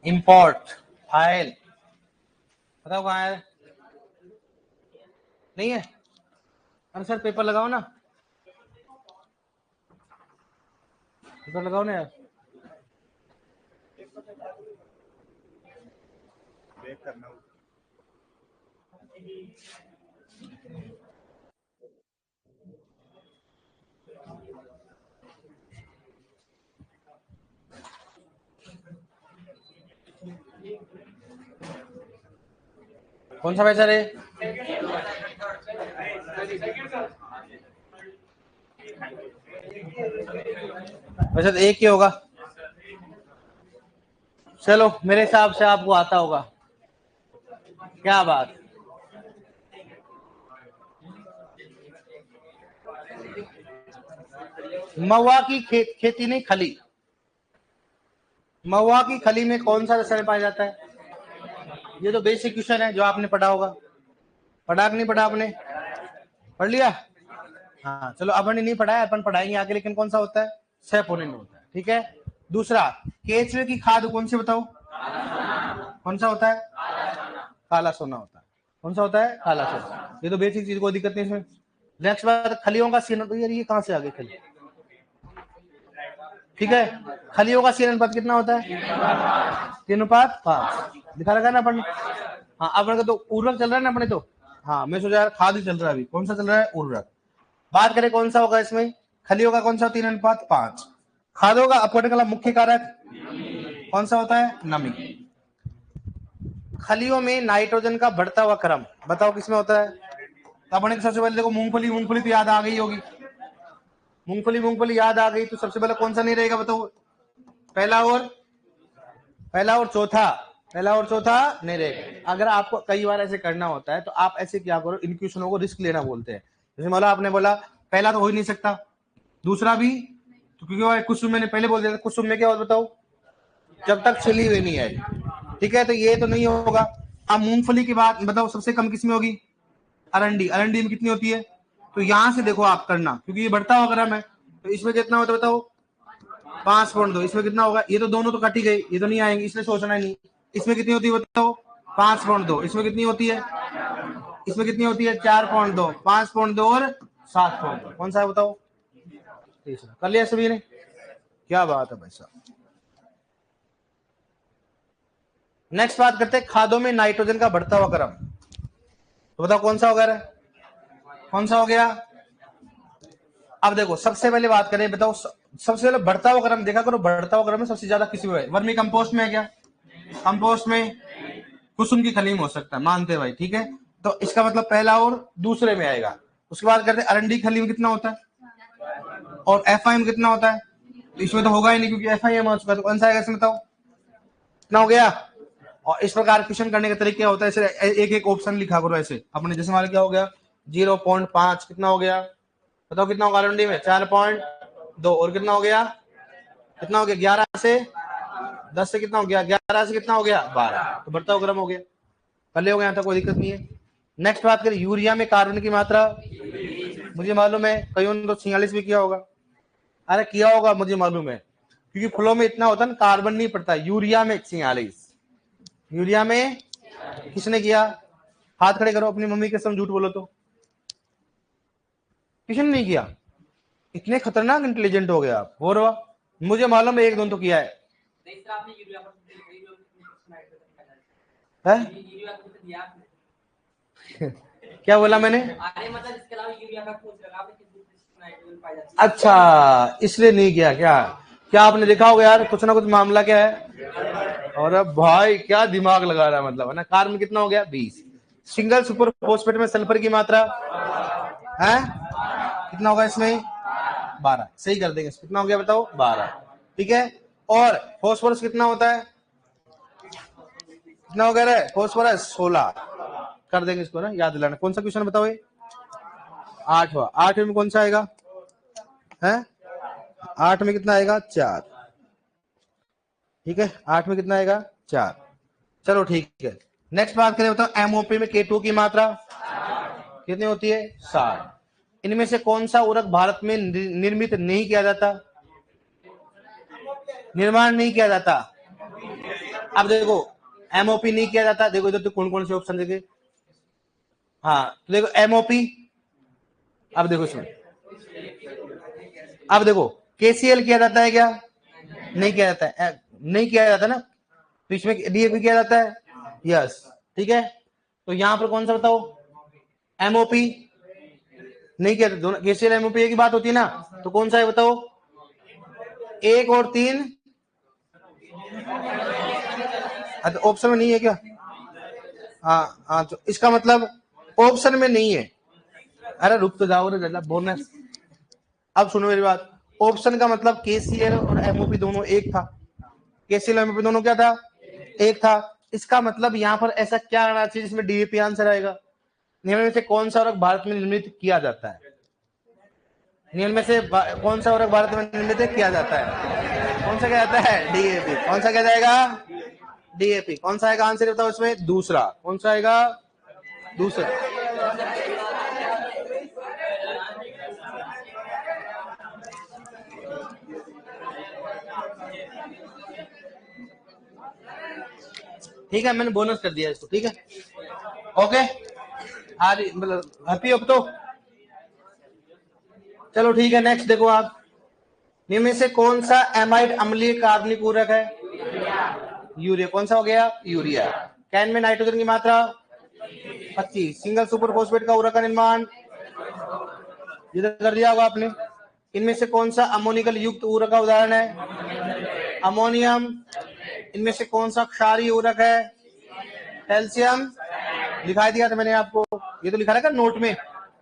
Import file, बताओ कहाँ है? नहीं है? अरे सर पेपर लगाओ ना, पेपर लगाओ ना यार। कौन सा पैसा रे? वैसे तो एक ही होगा। चलो मेरे हिसाब से आपको आता होगा। क्या बात, महुआ की खेती नहीं खली। महुआ की खली में कौन सा रसायन पाया जाता है? ये तो बेसिक क्वेश्चन है जो आपने पढ़ा होगा। पढ़ा कि नहीं पढ़ा आपने? पढ़ लिया? हाँ चलो, अपन ने नहीं पढ़ा है, अपन पढ़ाएंगे आगे, लेकिन कौन सा होता है? सेपोनिन होता है। ठीक है। दूसरा, केचुए की खाद कौन सी बताओ? कौन सा होता है? काला सोना होता है। कौन सा होता है? काला सोना। ये तो बेसिक चीज, कोई दिक्कत नहीं इसमें। नेक्स्ट बात, खलियों का सीजन, तो यार ये कहां से आ गए खली? ठीक है, खलियों का सीजन पद कितना होता है? 3:5 दिखा रखा है ना अपन। हाँ अपन का तो उर्वरक चल रहा है ना अपने तो। हाँ मैं सोचा यार खाद ही चल रहा है अभी। कौन सा चल रहा है? उर्वरक। बात करें कौन सा होगा इसमें? खलियों का कौन सा? 3:5। खादों का अपघटन का मुख्य कारक कौन सा होता है? नमी। खलियों में नाइट्रोजन का बढ़ता हुआ क्रम बताओ किसमें होता है? तो अपने सबसे पहले देखो, मूंगफली, मूंगफली तो याद आ गई होगी। मूंगफली, मूंगफली याद आ गई तो सबसे पहले कौन सा नहीं रहेगा बताओ? पहला और चौथा, पहला और चौथा नहीं रहेगा। अगर आपको कई बार ऐसे करना होता है तो आप ऐसे क्या करो, इन क्वेश्चनों को रिस्क लेना बोलते हैं। जैसे मतलब आपने बोला पहला तो हो ही नहीं सकता, दूसरा भी तो, क्योंकि कुछ मैंने पहले बोल दिया था, कुछ में क्या होता बताओ? जब तक छिली हुई नहीं आई। ठीक है, तो ये तो नहीं होगा। अब मूंगफली की बात बताओ, सबसे कम किसमें होगी? अरंडी। अरंडी में कितनी होती है? तो यहां से देखो आप करना, क्योंकि ये बढ़ता हुआ क्रम है। तो इसमें कितना होता है बताओ? 5.2। इसमें कितना होगा? ये तो दोनों तो कट ही गई, ये तो नहीं आएंगे, इसलिए सोचना ही नहीं। इसमें कितनी होती है बताओ? 5.2। इसमें कितनी होती है? इसमें कितनी होती है? 4.2, 5.2 और 7.2। कौन सा है बताओ? तीसरा। कर लिया सभी ने? क्या बात है भाई साहब। नेक्स्ट बात करते हैं खादों में नाइट्रोजन का बढ़ता हुआ क्रम। तो बताओ कौन सा होगा? कौन सा हो गया? अब देखो सबसे पहले बात करें, बताओ सबसे पहले बढ़ता हुआ क्रम देखा करो। बढ़ता हुआ क्रम में सबसे ज्यादा किसी में है? वर्मी कंपोस्ट में है क्या? कंपोस्ट में कुसुम की खली में हो सकता है, मानते भाई। ठीक है, तो इसका मतलब पहला और दूसरे में आएगा। उसके बाद करते अरंडी खली में कितना होता है और एफआई में कितना होता है? तो इसमें तो होगा ही नहीं, क्योंकि एफआई में हो चुका है। तो कौन सा आएगा इसमें बताओ? कितना हो गया? और इस प्रकार क्वेश्चन करने का तरीका होता है, ऐसे एक एक ऑप्शन लिखा करो ऐसे अपने। जैसे हमारा क्या हो गया? 0.5 कितना हो गया बताओ? कितना होगा अरंडी में? 4.2। और कितना हो गया? कितना हो गया? 11 से 10 से कितना हो गया? 11 से कितना हो गया? 12। तो बढ़ता हुआ क्रम हो गया। कर हो गया, यहाँ तक कोई दिक्कत नहीं है। नेक्स्ट बात करें यूरिया में कार्बन की मात्रा। मुझे मालूम है कईयों ने तो 46 भी किया होगा। अरे किया होगा, मुझे मालूम है, क्योंकि फ्लो में इतना होता है ना, कार्बन नहीं पड़ता। यूरिया में 46। यूरिया में किसने किया? हाथ खड़े करो, अपनी मम्मी के संग झूठ बोलो तो। किसने नहीं किया? इतने खतरनाक इंटेलिजेंट हो गए आप। और मुझे मालूम है एक दो तो किया है। क्या बोला मैंने? अच्छा, इसलिए नहीं किया क्या? क्या आपने देखा होगा यार कुछ ना कुछ मामला क्या है? और अब भाई क्या दिमाग लगा रहा है, मतलब है ना। कार्बन कितना हो गया? 20। सिंगल सुपर फॉस्फेट में सल्फर की मात्रा है कितना होगा इसमें? 12। सही कर देंगे। कितना हो गया बताओ? 12। ठीक है, और फॉस्फोरस कितना होता है? कितना हो गया? फॉस्फोरस 16। कर देंगे इसको ना, याद दिलाना। कौन सा क्वेश्चन बताओ? 8वां। 8 में कौन सा आएगा? है 8 में कितना आएगा? 4। ठीक है, 8 में कितना आएगा? 4। चलो ठीक है। नेक्स्ट बात करें, बताओ एमओपी में K2 की मात्रा कितनी होती है? 7। इनमें से कौन सा उर्वरक भारत में निर्मित नहीं किया जाता, निर्माण नहीं किया जाता? अब देखो एमओपी नहीं किया जाता, देखो इधर तो कौन कौन से ऑप्शन देखे, हाँ तो देखो एमओपी, अब देखो इसमें, अब देखो केसीएल किया जाता है क्या, नहीं किया जाता है, नहीं किया जाता ना, तो इसमें डीएपी किया जाता है, यस ठीक है। तो यहां पर कौन सा बताओ, एमओपी नहीं किया, दोनों केसीएल एमओपी की बात होती है ना, तो कौन सा है बताओ, 1 और 3, ऑप्शन में नहीं है क्या, हाँ हाँ, तो इसका मतलब ऑप्शन में नहीं है, अरे रुक तो जाओ रे बोनस, अब सुनो मेरी बात, ऑप्शन का मतलब केसीएल और एमओपी दोनों एक था, केसीएल एमओपी दोनों क्या था, एक था, इसका मतलब यहाँ पर ऐसा क्या आना चाहिए जिसमें डीएपी आंसर आएगा, निम्न में से कौन सा उर्वरक भारत में निर्मित किया जाता है, निम्न में से कौन सा उर्वरक भारत में निर्मित किया जाता है, कौन सा क्या जाता है, डीएपी, कौन सा क्या जाएगा, डीएपी, कौन सा आएगा आंसर बताओ इसमें, दूसरा, कौन सा आएगा, दूसरा। ठीक है, मैंने बोनस कर दिया इसको, ठीक है, ओके, आज मतलब हैप्पी हो तो, चलो ठीक है, नेक्स्ट देखो आप, इनमें से कौन सा एमाइड अम्लीय कार्बनिक उर्वरक है, यूरिया, कौन सा हो गया, यूरिया। कैन में नाइट्रोजन की मात्रा 25, सिंगल सुपर फॉस्फेट का उर्वरक का निर्माण, ये तो कर दिया होगा आपने। इनमें से कौन सा अमोनिकल युक्त उर्वरक का उदाहरण है, अमोनियम। इनमें से कौन सा क्षारीय उर्वरक है, कैल्शियम, दिखाई दिया था मैंने आपको, ये तो लिखा रखा नोट में,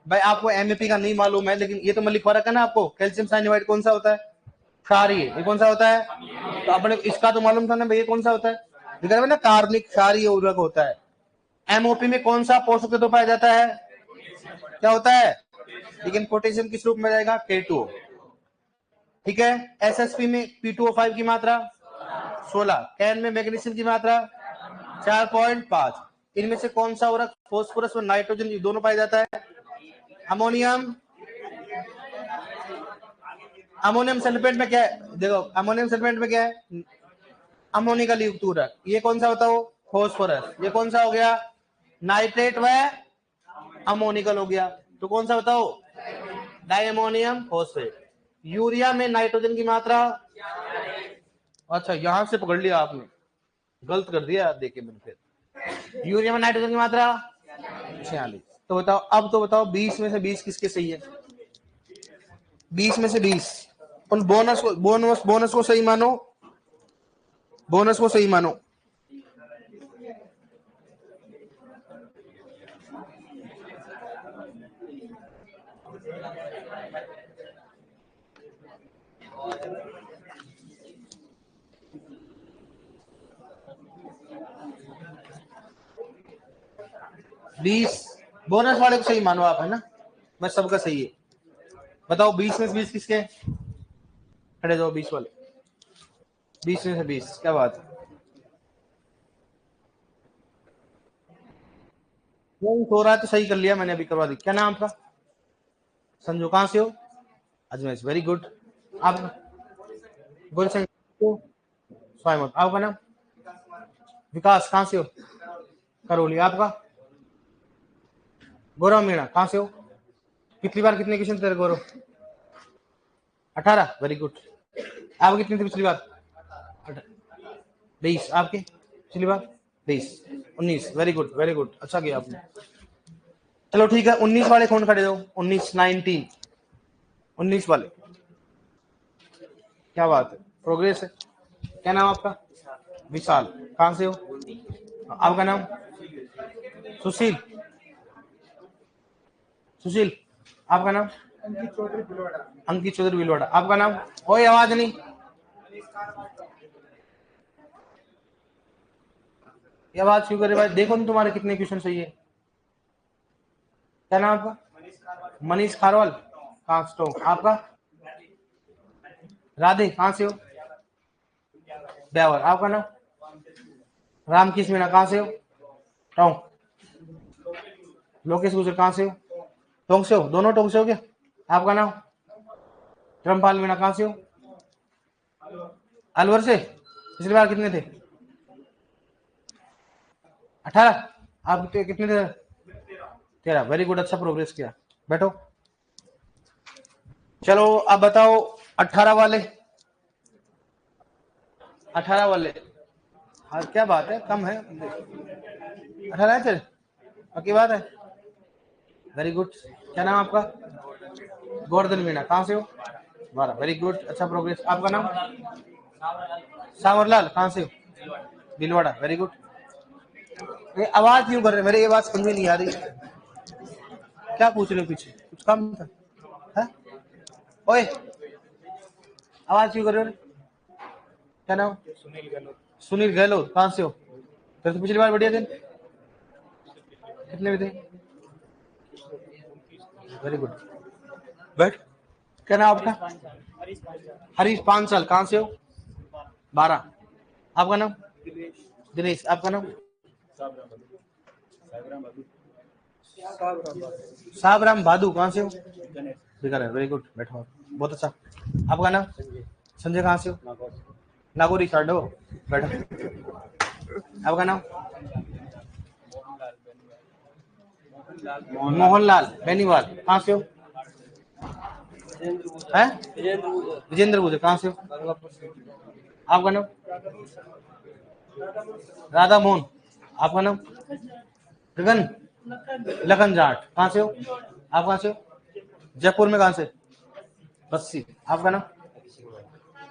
भाई आपको एमएपी का नहीं मालूम है, लेकिन ये तो मैं लिखवा रखा है ना आपको, कैल्शियम साइनाइड कौन सा होता है, क्षारीय, ये कौन सा होता है, तो अपने इसका तो मालूम था ना भाई, ये कौन सा होता है, लिखा है ना कार्बनिक क्षारीय उर्वरक होता है। एमओपी में कौन सा पोषक तत्व पाया जाता है, क्या होता है, लेकिन पोटेशियम किस रूप में जाएगा, K2, ठीक है। एसएसपी में P2O5 की मात्रा 16, कैन में मैग्नीशियम की मात्रा 4.5, इनमें से कौन सा उर्वरक फास्फोरस और नाइट्रोजन दोनों पाया जाता है, अमोनियम। अमोनियम सल्फेट में क्या है, देखो अमोनियम सल्फेट में क्या है, अमोनिकल युक्त उर्वरक, ये कौन सा बताओ, फास्फोरस, ये कौन सा हो गया, नाइट्रेट व अमोनिकल हो गया, तो कौन सा बताओ, डायमोनियम फॉस्फेट। यूरिया में नाइट्रोजन की मात्रा, अच्छा यहां से पकड़ लिया आपने, गलत कर दिया देखिए मैंने, फिर यूरिया में नाइट्रोजन की मात्रा 46, तो बताओ, अब तो बताओ 20 में से 20 किसके सही है, 20 में से 20, उन बोनस को सही मानो, बोनस को सही मानो। बीस बोनस वाले को सही मानो आप, है ना, मैं सबका सही है, बताओ 20 में से 20 किसके, खड़े जाओ 20 वाले, 20 में से 20, क्या बात है, हो रहा है तो सही कर लिया मैंने, अभी करवा दी, क्या नाम आपका, संजू, कहां से हो, अजमेर, वेरी गुड, आप गुलशन, स्वाइमत, आपका नाम, विकास, कहां से हो, करौली, आपका गौरव मीणा, कहां से हो, पिछली बार कितने क्वेश्चन तेरे गौरव, 18, वेरी गुड, आप कितनी थी पिछली बार, 20, आपके पिछली बार 20, 19, वेरी गुड वेरी गुड, अच्छा किया आपने, चलो ठीक है, 19 वाले कौन खड़े हो, 19 19 19 वाले, क्या बात है, प्रोग्रेस है, क्या नाम आपका, विशाल, कहां से हो, आपका नाम सुशील, सुशील, आपका नाम अंकित चौधरी बिलवाड़ा, आपका नाम, कोई आवाज नहीं, ये आवाज क्यों करे भाई, देखो ना तुम्हारे कितने क्वेश्चन सही है, क्या नाम आपका, मनीष खारवाल, कहां से, आपका राधे, कहां से हो, ब्यावर, आपका नाम रामकृष्ण मीणा, कहां से हो, टोंक, लोकेश गुजर, कहां से हो, टोंक से हो, दोनों टोंक से हो क्या, आपका नाम धर्मपाल मीणा, कहां से हो, अलवर से, पिछली बार कितने थे, 18। आप कितने थे? 13। वेरी गुड, अच्छा प्रोग्रेस किया। बैठो। चलो अब बताओ 18 वाले। 18 वाले, हाँ क्या बात है, कम है। 18 है तेरे, पक्की बात है? Very good. क्या नाम आपका? गोवर्धन मीणा। कहाँ से हो? 12। वेरी गुड, अच्छा प्रोग्रेस। आपका नाम? सावरलाल। कहाँ से हो? भीलवाड़ा। Very good. ये आवाज क्यों कर रहे? मेरी आवाज समझ में नहीं आ रही। क्या पूछ रहे हो? पीछे कुछ काम था? है? ओए, आवाज क्यों कर रहे हो? क्या नाम? सुनील गहलोत। कहाँ से हो? फिर तो पिछली बार बढ़िया थे। कितने में थे? Very good. बैठ। क्या नाम आपका? हरीश। 5 साल। कहाँ से हो? 12। आपका नाम? दिनेश। आपका नाम? साबराम भादू। कहाँ से हो? बीकानेर। वेरी गुड, बैठो। बहुत अच्छा। आपका नाम? संजय। कहाँ से हो? नागौरी साइड हो। बैठो। आपका नाम? मोहनलाल बेनीवाल। कहाँ से हो? है? विजेंद्र गुजर। कहाँ से हो? आपका नाम? राधा मोहन। आपका नाम? गगन। लखन जाट। कहाँ से हो? आप कहाँ से हो? जयपुर में। कहाँ से? बस्सी। आपका नाम?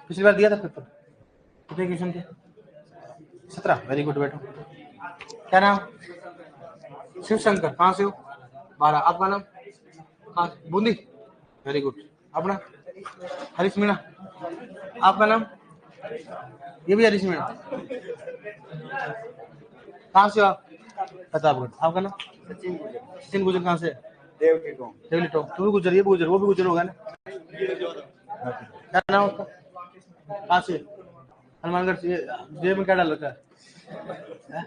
पिछली बार दिया था पेपर? कितने क्वेश्चन थे? 17। वेरी गुड, बैठो। क्या नाम? शिव शंकर। कहाँ से हो? 12। आपका नाम? कहाँ? बूंदी। Very good. अपना? हरीश मीणा। आपका नाम? ये भी हरीश मीणा। कहाँ से हो आप? प्रतापगढ़। आपका नाम? सचिन गुजर। कहाँ से? देवली टोंक। तू भी गुजर, ये भी गुजर, वो भी गुजर होगा ना? क्या नाम आपका? कहाँ से? हनुमानगढ़ से। जेब में क्या डाल रखा है?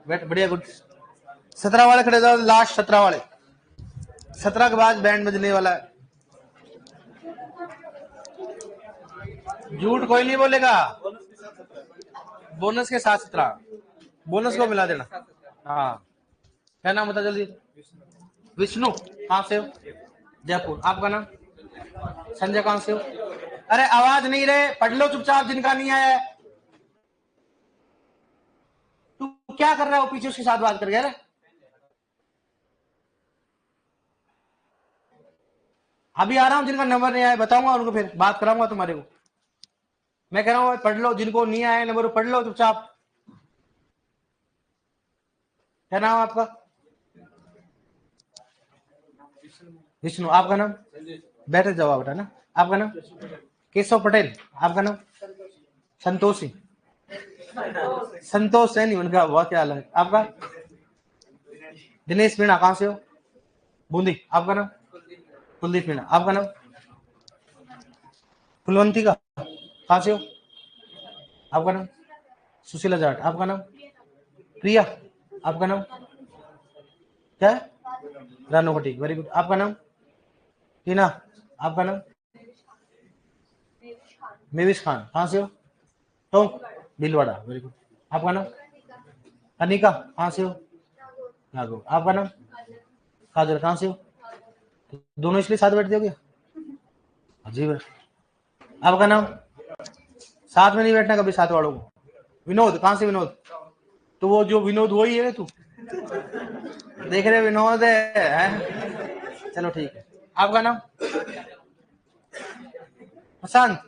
बैठ, बढ़िया, गुड। 17 वाले खड़े जाओ, लास्ट 17 वाले। 17 के बाद बैंड बजने वाला है। झूठ कोई नहीं बोलेगा। बोनस के साथ 17, बोनस को मिला देना। हाँ। क्या नाम बता जल्दी? विष्णु। कहाँ से हो? जयपुर। आपका नाम? संजय। कहाँ से हो? अरे आवाज नहीं रहे, पढ़ लो चुपचाप, जिनका नहीं आया है। तू क्या कर रहा है? पीछे उसके साथ बात कर गया। अभी आ रहा हूँ, जिनका नंबर नहीं आया बताऊंगा उनको, फिर बात कराऊंगा तुम्हारे को। मैं कह रहा हूँ पढ़ लो, जिनको नहीं आया नंबर पढ़ लो चुपचाप। क्या नाम आपका? विष्णु। आपका नाम? बैठे जवाब बेटा ना। आपका नाम? केशव पटेल। आपका नाम? संतोषी। संतोष है नहीं उनका, बहुत क्या अलग है। आपका? दिनेश मीणा। कहाँ से हो? बूंदी। आपका नाम? कुलदीप मीणा। आपका नाम? फुलवंती का। कहाँ से हो? आपका नाम? सुशीला जाट। आपका नाम? प्रिया। आपका नाम क्या है? रानू खटी। Very good. आपका नाम? टीना। आपका नाम? मेविश खान। कहाँ से हो? तो भीलवाड़ा। Very good. आपका नाम? अनिका। कहाँ से हो? नागौर। आपका नाम? काजल। कहाँ से हो? दोनों इसलिए साथ बैठ जाओगे? अजीब है। आपका नाम? साथ में नहीं बैठना कभी साथ वालों को। विनोद। कहाँ से विनोद? तो वो जो विनोद वही है तू? देख रहे विनोद है? चलो ठीक है। आपका नाम? प्रशांत।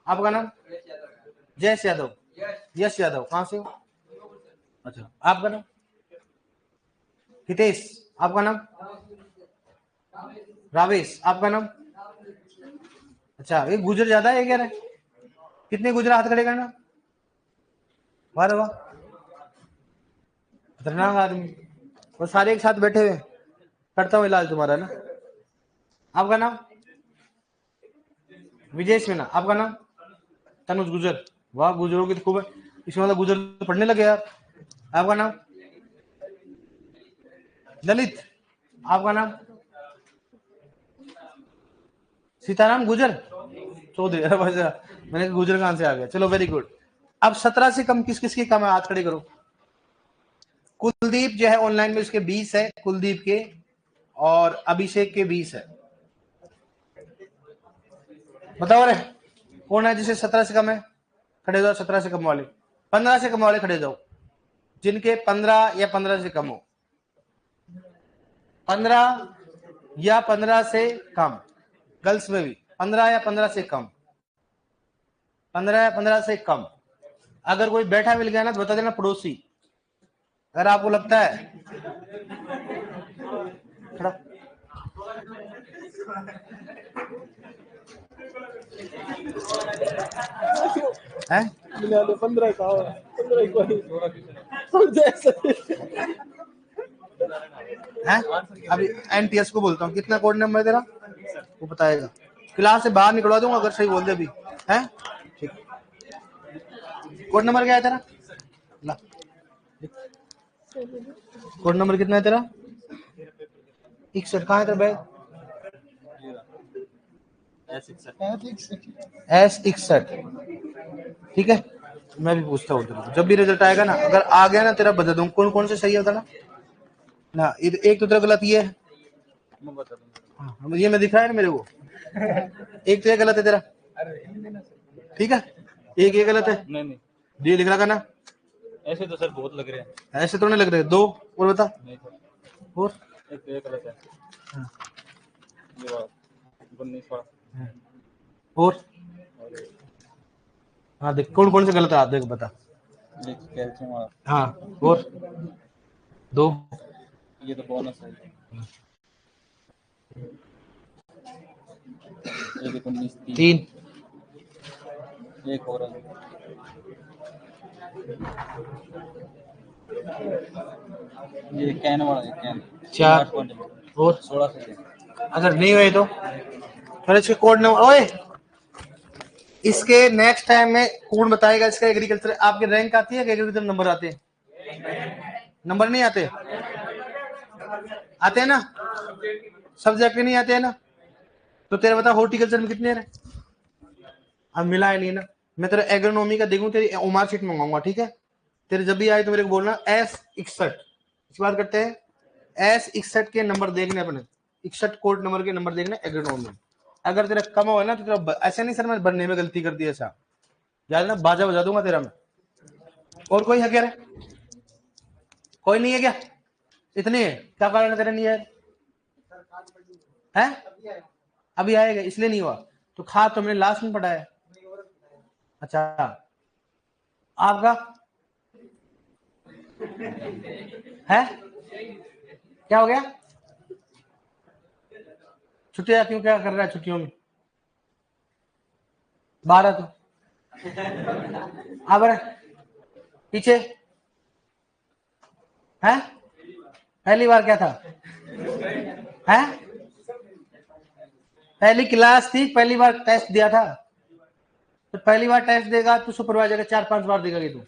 आपका नाम? जयेश यादव। यश यादव। कहाँ से हो? अच्छा। आपका नाम? हितेश। आपका नाम? रावेश। आपका नाम? अच्छा, ये गुजर ज्यादा है क्या? कितने गुजर हाथ खड़े करना। वाह वाह, खतरनाक आदमी। वो सारे एक साथ बैठे हुए। करता हूँ इलाज तुम्हारा ना। आपका नाम? विजय मीना। आपका नाम? तनुज गुजर। वाह, गुजरों की तो खूब है। इसमें मतलब गुजर तो पढ़ने लगे यार। आपका नाम? ललित। आपका नाम? सीताराम गुजर चौधरी। अरे मैंने गुजर कहां से आ गया। चलो वेरी गुड। अब 17 से कम किस किस की कम है? हाथ खड़े करो। कुलदीप जो है ऑनलाइन में उसके 20 है, कुलदीप के, और अभिषेक के 20 है। बताओ रे कौन है जिसे 17 से कम है? खड़े जाओ 17 से कम वाले, 15 से कम वाले खड़े जाओ, जिनके 15 या 15 से कम हो, 15 या 15 से कम, गर्ल्स में भी 15 या 15 से कम, 15 या 15 से कम। अगर कोई बैठा मिल गया ना तो बता देना पड़ोसी, अगर आपको लगता है। खड़ा है 15 का 15 है। अभी एनटीएस को बोलता हूँ, कितना कोड नंबर तेरा वो बताएगा, क्लास से बाहर निकलवा दूंगा अगर सही बोल दे अभी है। ठीक, कोड नंबर क्या है तेरा? ला, कोड नंबर कितना है तेरा? 61। कहाँ है तेरा बैग? S61। ठीक है, मैं भी पूछता हूँ जब भी रिजल्ट आएगा ना, अगर आ गया ना तेरा बता दूँ कौन कौन से सही होता ना। एक तो तेरा गलत ये है, ये मैं दिख रहा है ना मेरे को, एक तो ये गलत है तेरा, ठीक है, एक ये गलत है, नहीं ये लिख रहा ना, ऐसे तो सर बहुत लग रहे हैं, ऐसे तो नहीं लग रहे। दो और बता, और एक तो ये गलत है, हाँ। ये वाला 19 वाला, और हाँ देख कौन कौन से गलत है, देख बता। एक कैल्शियम वाला, हाँ, और दो, ये तो बोनस है, एक 19 तीन, एक और ये कैन वाला है, कैन 4 और 16 से। अगर नहीं हुए तो फिर इसके कोड नंबर, ओए इसके नेक्स्ट टाइम में कोड बताएगा इसका। एग्रीकल्चर आपके रैंक आती है कि एग्रीकल्चर नंबर आते हैं? नंबर नहीं आते, आते हैं ना, सब्जेक्ट नहीं आते हैं ना। तो तेरा बता हॉर्टिकल्चर में कितने हैं? अब मिला है नहीं ना, मैं तेरा एग्रोनॉमी का देखूं, तेरी मार्कशीट मंगाऊंगा, ठीक है। तेरे जब भी आए तो मेरे को बोलना। S61 इस बात करते हैं, S61 के नंबर देखने अपने, 61 कोड नंबर के नंबर देखने एग्रोनॉमी। अगर तेरा कम हो ना तो तेरा ऐसे नहीं सर मैं बनने में गलती कर दी ऐसा, याद ना बाजा बजा दूंगा तेरा मैं। और कोई है क्या रे? कोई नहीं है क्या? इतनी है, क्या कारण है तेरा नहीं है? हैं? अभी आएगा इसलिए नहीं हुआ, तो खा तो हमने लास्ट में पढ़ा है। अच्छा आपका है क्या हो गया? छुट्टियां क्यों, क्या कर रहा है छुट्टियों में? 12 तो अब पीछे है, पहली बार क्या था? है पहली क्लास थी, पहली बार टेस्ट दिया था, तो पहली बार टेस्ट देगा तो सुपरवाइजर का 4-5 बार देगा तू।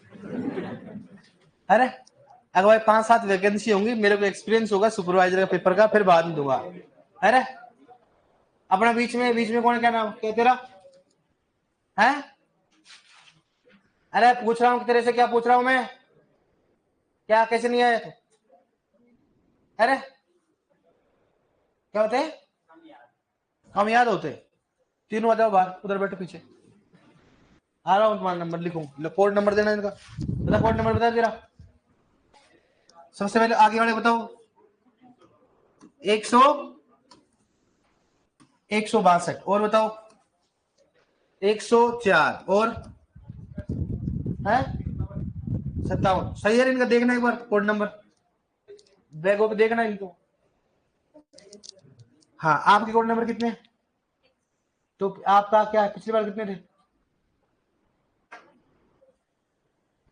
अरे अगर भाई 5-7 वैकेंसी होंगी, मेरे को एक्सपीरियंस होगा सुपरवाइजर का पेपर का, फिर बाद में दूंगा। अरे अपना बीच में कौन, क्या नाम क्या तेरा है? अरे पूछ रहा हूँ तेरे से, क्या पूछ रहा हूँ मैं, क्या कैसे नहीं आया? अरे क्या होते? हम याद होते। तीनों आ जाओ बाहर, उधर बैठो पीछे, आ रहा हूँ तुम्हारा नंबर लिखूं, कोड नंबर देना इनका, बता कोड नंबर बता तेरा। सबसे पहले आगे वाले बताओ। 162 और बताओ 104 और है 57। सही है इनका, देखना एक बार कोड नंबर, बैगों पे देखना इनको। हाँ आपके कोड नंबर कितने? तो आपका क्या है, पिछली बार कितने थे?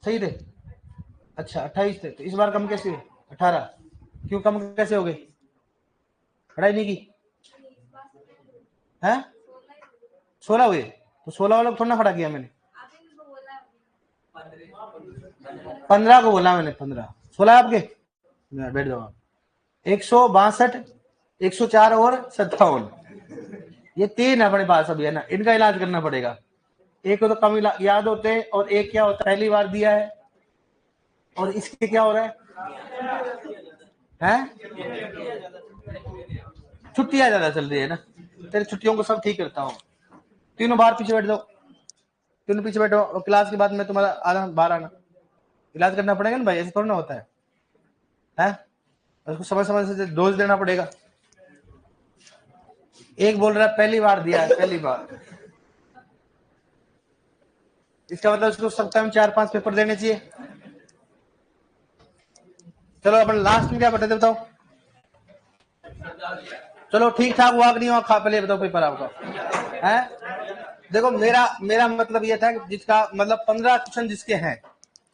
सही थे, अच्छा 28 थे, तो इस बार कम कैसे हुए? 18। क्यों कम कैसे हो गए? पढ़ाई नहीं की है? 16 हुए, तो 16 वालों को थोड़ा ना खड़ा किया मैंने, 15 को बोला मैंने, 15। 16 आपके, बैठ जाओ आप। 162, 104 और 57, ये 3 है अपने पास अभी, है ना, इनका इलाज करना पड़ेगा। एक को तो कम याद होते हैं, और एक क्या होता है पहली बार दिया है, और इसके क्या हो रहा है है? छुट्टियां ज्यादा चल रही है ना, तेरी छुट्टियों को सब ठीक करता हूँ। तीनों बाहर पीछे बैठ जाओ, तीनों पीछे बैठो, और क्लास के बाद में तुम्हारा आना बाहर आना, इलाज करना पड़ेगा ना भाई, ऐसे थोड़ा ना होता है? उसको समय समय से डोज देना पड़ेगा। एक बोल रहा है पहली बार दिया है, पहली बार, इसका मतलब उसको सप्ताह में 4-5 पेपर देने चाहिए। चलो अपन लास्ट में क्या बताते बताओ, चलो ठीक ठाक हुआ कि नहीं हुआ, खा पहले बताओ पेपर आपका है। देखो मेरा मतलब ये था कि जिसका मतलब 15 क्वेश्चन जिसके हैं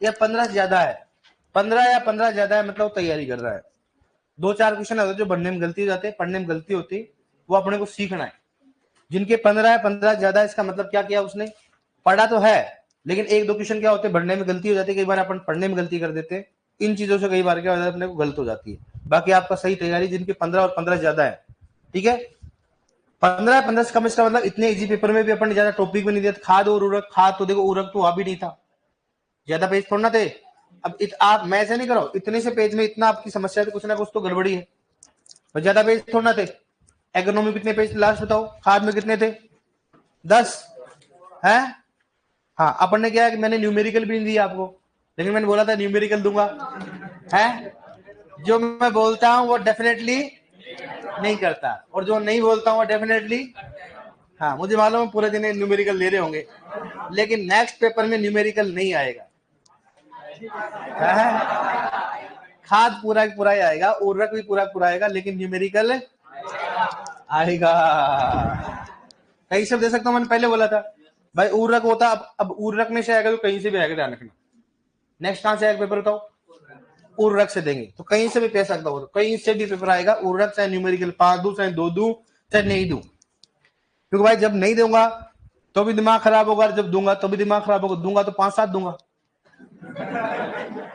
या 15 ज्यादा है, 15 या 15 ज्यादा है, मतलब तैयारी कर रहा है। 2-4 क्वेश्चन होते जो बनने में गलती हो जाते, पढ़ने में गलती होती, वो अपने को सीखना है। जिनके 15 है 15 ज्यादा है, इसका मतलब क्या किया उसने, पढ़ा तो है लेकिन 1-2 क्वेश्चन क्या होते पढ़ने में गलती हो जाती है, कई बार अपन पढ़ने में गलती कर देते, इन चीजों से कई बार क्या हो जाता है अपने को गलत हो जाती है। बाकी आपका सही तैयारी, जिनके 15 और 15 ज्यादा है, ठीक है, 15 से कम, इसका मतलब इतने इजी पेपर में भी अपन ज्यादा टॉपिक में नहीं दिया। खाद और उर्वरक, खाद तो देखो उर्वरक तो वहां भी नहीं था, ज्यादा पेज थोड़ा ना थे। अब आप मैं ऐसे नहीं करो, इतने से पेज में इतना आपकी समस्या, कुछ ना कुछ तो गड़बड़ी है, और ज्यादा पेज थोड़ा ना थे। एग्रोनॉमी कितने पेज लास्ट बताओ, खाद में कितने थे, 10 है। हाँ, अपन ने क्या है कि मैंने न्यूमेरिकल भी नहीं दिया आपको, लेकिन मैंने बोला था न्यूमेरिकल दूंगा, है। जो मैं बोलता हूं वो डेफिनेटली नहीं करता, और जो नहीं बोलता हूं वो डेफिनेटली, हाँ मुझे मालूम है पूरे दिन न्यूमेरिकल ले रहे होंगे, लेकिन नेक्स्ट पेपर में न्यूमेरिकल नहीं आएगा, खाद पूरा पूरा ही आएगा, उर्वरक भी पूरा पूरा आएगा, लेकिन न्यूमेरिकल आएगा। कहीं से दे सकता हूं, मैंने पहले बोला था भाई उर्वरक होता, अब उर्वरक में से आएगा तो कहीं से भी आएगा, ध्यान रखना। नेक्स्ट कहां से आएगा पेपर बताओ, उर्वरक से देंगे तो कहीं से भी पै सकता हो, कहीं से भी पेपर आएगा उर्वरक, चाहे न्यूमेरिकल 5 दूं चाहे 2 दूं चाहे नहीं दूं, क्योंकि भाई जब नहीं दूंगा तो भी दिमाग खराब होगा, जब दूंगा तो भी दिमाग खराब होगा, दूंगा तो 5-7 दूंगा,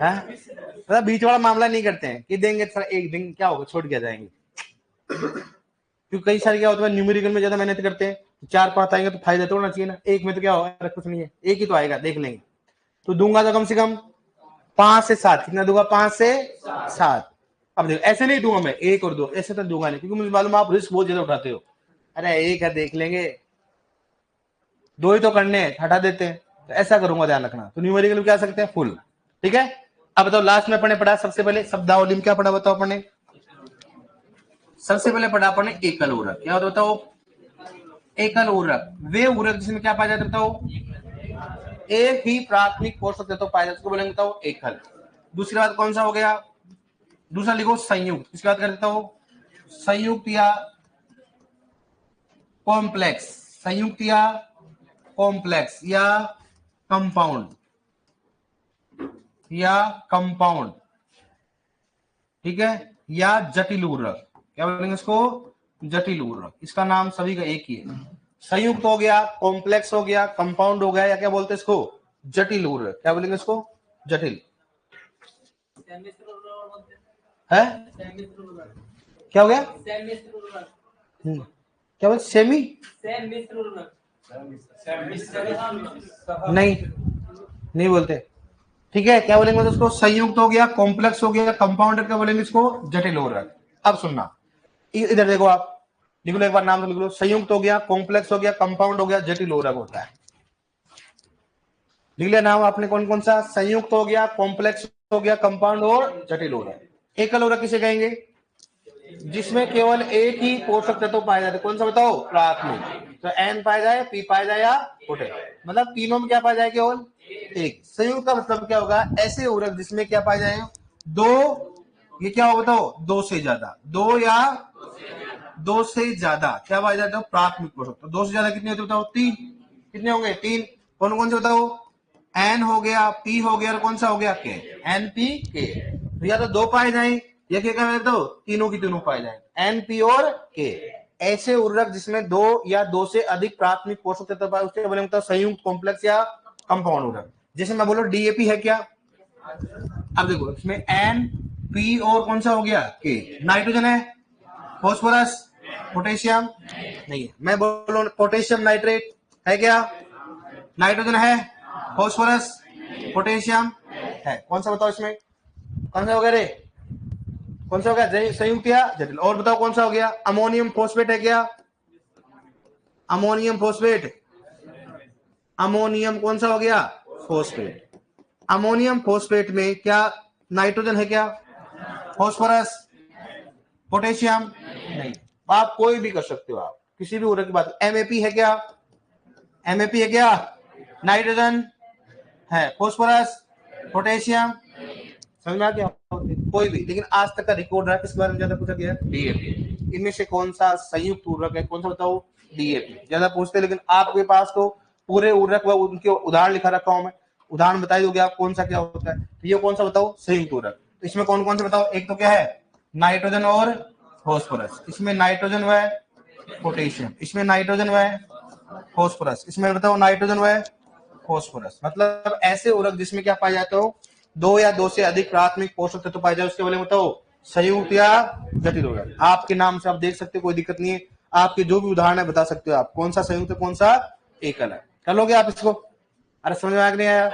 है मतलब बीच वाला मामला नहीं करते हैं कि देंगे थोड़ा एक दिन क्या होगा छोड़ के जाएंगे, क्योंकि कई सारे क्या होता है न्यूमेरिकल में ज्यादा मेहनत करते हैं, 4-5 आएंगे तो फायदा तो होना चाहिए ना, एक में तो क्या होगा, कुछ नहीं है, एक ही तो आएगा, देख लेंगे। तो दूंगा तो कम से कम 5 से 7, कितना दूंगा, 5 से 7। अब देखो ऐसे नहीं दूंगा मैं 1 और 2, ऐसे तो दूंगा नहीं, क्योंकि मुझे मालूम आप रिस्क बहुत ज्यादा उठाते हो, अरे 1 है देख लेंगे, 2 ही तो करने हैं हटा देते हैं, तो ऐसा करूंगा, ध्यान रखना। तो न्यूमेरिकल क्या सकते हैं फुल, ठीक है। अब बताओ लास्ट में अपने पढ़ा सबसे पहले शब्दावली में क्या पढ़ा बताओ अपने, सबसे पहले पढ़ा अपने एकल उर्वरक, क्या होता बताओ, एकल उर्वरक वे उर्वरक जिसमें क्या पाया जाता है बताओ, एक ही प्राथमिक पोषक तत्व पाया जाता है, उसको बोलेंगे बताओ एकल। दूसरी बात कौन सा हो गया, दूसरा लिखो संयुक्त, इसकी बात कर देता हूं, संयुक्त या कॉम्प्लेक्स, संयुक्त या कॉम्प्लेक्स या कंपाउंड, या कंपाउंड, ठीक है, या जटिल उर्वरक, क्या बोलेंगे इसको, जटिल उर्वरक, इसका नाम सभी का एक ही है। संयुक्त हो गया, कॉम्प्लेक्स हो गया, कंपाउंड हो गया, या क्या बोलते हैं इसको, जटिल उर्वरक, क्या बोलेंगे इसको, जटिल है। क्या हो गया, क्या बोल, सेमी नहीं, नहीं बोलते, ठीक है। क्या बोलेंगे उसको, संयुक्त हो गया, कॉम्प्लेक्स हो गया, कंपाउंड, क्या बोलेंगे इसको, जटिल उर्वरक। अब सुनना, इधर देखो आप, लिख लो एक बार नाम तो लिख लो, संयुक्त हो गया, कॉम्प्लेक्स हो गया, कंपाउंड हो गया, जटिल उर्वरक होता है। लिख लिया नाम आपने कौन कौन सा, संयुक्त हो गया, कॉम्प्लेक्स हो गया, कंपाउंड और जटिल उर्वरक। एकल उर्वरक किसे कहेंगे, जिसमें केवल एक ही पोषक तत्व पाए जाते, कौन सा बताओ, प्राथमिक, तो एन पाया जाए, पी पाया जाए या पोटेश, मतलब तीनों में क्या पाया जाए, केवल एक। संयुक्त का मतलब क्या होगा, ऐसे उर्वरक जिसमें क्या पाया जाए, दो, ये क्या होगा बताओ, 2 से ज्यादा, 2 या 2 से ज्यादा क्या पाया जाता है, प्राथमिक पोषक। तो 2 से ज्यादा कितने होते बताओ, 3, कितने होंगे, 3, कौन कौन से बताओ, एन हो गया, पी हो गया, और कौन सा हो गया, के, एन पी के। तो या तो 2 पाए जाए, या क्या तो तीनों की तीनों पाए जाए, एन पी और के। ऐसे उर्वरक जिसमें 2 या 2 से अधिक प्राथमिक पोषक तत्व पाए, उसके बारे में संयुक्त, कॉम्प्लेक्स या कंपाउंड उर्वरक। जैसे मैं बोलो डीएपी है क्या, अब देखो इसमें एन पी और कौन सा हो गया, के। नाइट्रोजन है, फॉस्फोरस, पोटेशियम नहीं है। मैं बोलो पोटेशियम नाइट्रेट है क्या, नाइट्रोजन है, फॉस्फोरस, पोटेशियम है, कौन सा बताओ इसमें, कौन सा हो गया रे, कौन सा हो गया, संयुक्त या जटिल। और बताओ कौन सा हो गया, अमोनियम फोस्फेट है क्या, अमोनियम फोस्फेट, अमोनियम कौन सा हो गया, फोस्फेट। अमोनियम फोस्फेट में क्या नाइट्रोजन है क्या, फास्फोरस, पोटेशियम नहीं। आप कोई भी कर सकते हो, आप किसी भी उर्वरक की बात। एमएपी है क्या, एमएपी है क्या, नाइट्रोजन है, फास्फोरस, पोटेशियम, समझ में आ गया, कोई भी। लेकिन आज तक का रिकॉर्ड रहा किसके बारे में ज्यादा पूछा गया, डीएपी। इनमें से कौन सा संयुक्त उर्वरक है, कौन सा बताओ, डीएपी ज्यादा पूछते। लेकिन आपके पास तो पूरे उर्वरक व उनके उदाहरण लिखा रखा हूं मैं, उदाहरण बताई दोगे आप कौन सा क्या होता है। तो ये कौन सा बताओ, संयुक्त उर्वरक। तो इसमें कौन कौन से बताओ, एक तो क्या है नाइट्रोजन और फास्फोरस, इसमें नाइट्रोजन व पोटेशियम, इसमें नाइट्रोजन व फास्फोरस, इसमें बताओ नाइट्रोजन व फास्फोरस। मतलब ऐसे उर्वरक जिसमें क्या पाया जाता हो, दो या दो से अधिक प्राथमिक पोषक तत्व पाए जाए, उसके बारे में बताओ संयुक्त या जटिल उर्वरक। आपके नाम से आप देख सकते हो, कोई दिक्कत नहीं है, आपके जो भी उदाहरण है बता सकते हो आप, कौन सा संयुक्त है कौन सा एकल है, कर लोगे आप इसको। अरे समझ में आ नहीं आया।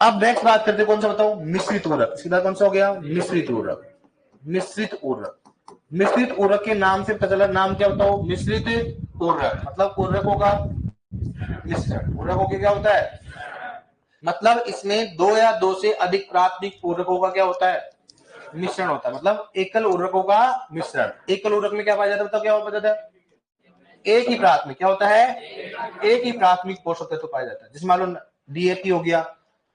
अब नेक्स्ट बात करते कौन सा बताओ, मिश्रित उर्वरक। सीधा कौन सा हो गया, मिश्रित उर्वरक, मिश्रित उर्वरक। मिश्रित उर्वरक के नाम से पता चला, नाम क्या बताओ, मिश्रित उर्वरक, मतलब उर्वरकों का मिश्रण। उर्वरकों के क्या होता है, मतलब इसमें दो या दो से अधिक प्राथमिक उर्वरकों का क्या होता है, मिश्रण होता है। मतलब एकल उर्वरकों का मिश्रण। एकल उर्वरक में क्या पाया जाता है, बताओ क्या पाया जाता है, एक ही प्राथमिक क्या होता है, एक ही प्राथमिक पोषक तत्व पाया जाता है। जैसे मान लो डीएपी हो गया,